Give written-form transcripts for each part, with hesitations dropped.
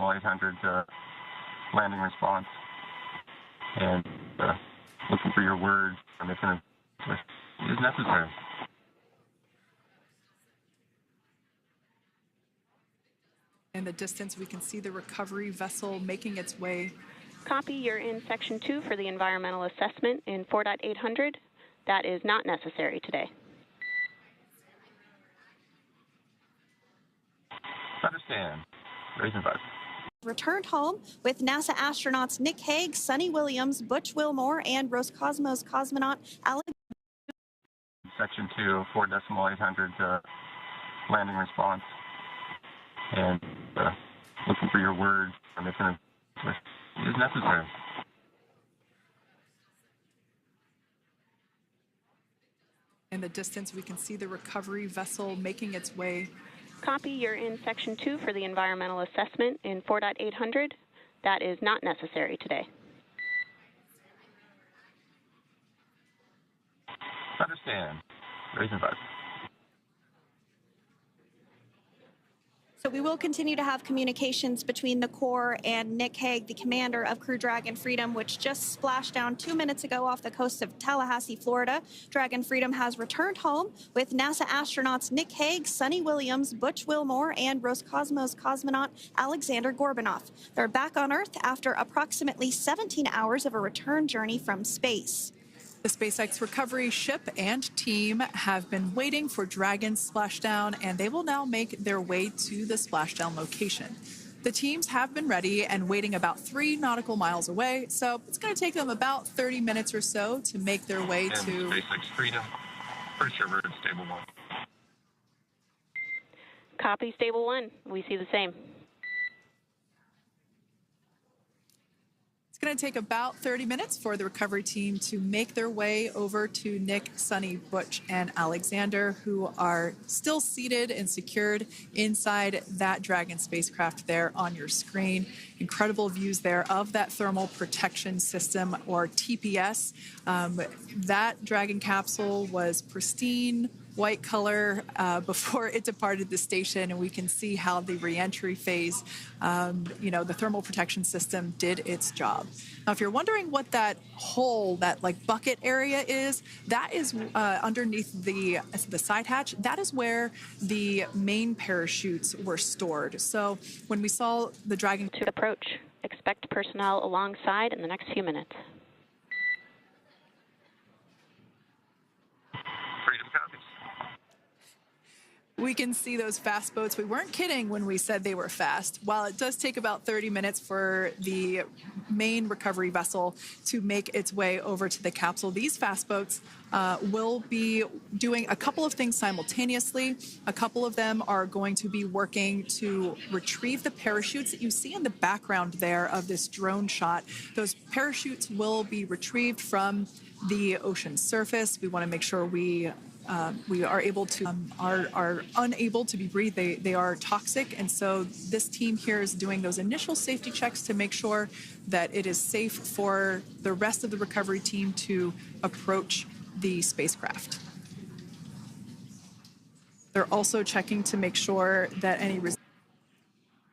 4.800 landing response, and looking for your words, and it's going to is necessary. In the distance, we can see the recovery vessel making its way. Copy, you're in Section 2 for the environmental assessment in 4.800. That is not necessary today. Understand. Raise and advise. Returned home with NASA astronauts Nick Hague, Sunny Williams, Butch Wilmore, and Roscosmos cosmonaut Alex. Section 2, 4.800 landing response, and looking for your words, and it's going to is necessary. In the distance, we can see the recovery vessel making its way. Copy, you're in Section 2 for the environmental assessment in 4.800. That is not necessary today. Understand. Raise and advise. So we will continue to have communications between the Corps and Nick Hague, the commander of Crew Dragon Freedom, which just splashed down 2 minutes ago off the coast of Tallahassee, Florida. Dragon Freedom has returned home with NASA astronauts Nick Hague, Sunny Williams, Butch Wilmore, and Roscosmos cosmonaut Alexander Gorbunoff. They're back on Earth after approximately 17 hours of a return journey from space. The SpaceX recovery ship and team have been waiting for Dragon's splashdown, and they will now make their way to the splashdown location. The teams have been ready and waiting about 3 nautical miles away, so it's going to take them about 30 minutes or so to make their way to SpaceX Freedom. Pretty sure we're in Stable 1. Copy, Stable 1. We see the same. It's going to take about 30 minutes for the recovery team to make their way over to Nick, Sunny, Butch, and Alexander, who are still seated and secured inside that Dragon spacecraft there on your screen. Incredible views there of that thermal protection system, or TPS. That Dragon capsule was pristine, white color before it departed the station, and we can see how the reentry phase, the thermal protection system did its job. Now, if you're wondering what that hole, that like bucket area is, that is underneath the side hatch. That is where the main parachutes were stored. So when we saw the Dragon to approach, expect personnel alongside in the next few minutes. Freedom copies. We can see those fast boats. We weren't kidding when we said they were fast. While it does take about 30 minutes for the main recovery vessel to make its way over to the capsule, these fast boats will be doing a couple of things simultaneously. A couple of them are going to be working to retrieve the parachutes that you see in the background there of this drone shot. Those parachutes will be retrieved from the ocean surface. We want to make sure we are able to are unable to be breathed. They are toxic, and so this team here is doing those initial safety checks to make sure that it is safe for the rest of the recovery team to approach the spacecraft. They're also checking to make sure that any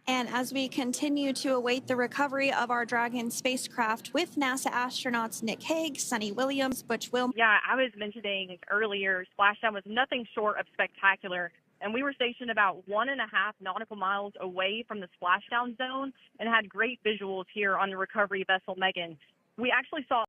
And as we continue to await the recovery of our Dragon spacecraft with NASA astronauts Nick Hague, Sunny Williams, Butch Wilmore. Yeah, I was mentioning earlier, splashdown was nothing short of spectacular, and we were stationed about 1.5 nautical miles away from the splashdown zone and had great visuals here on the recovery vessel Megan. We actually saw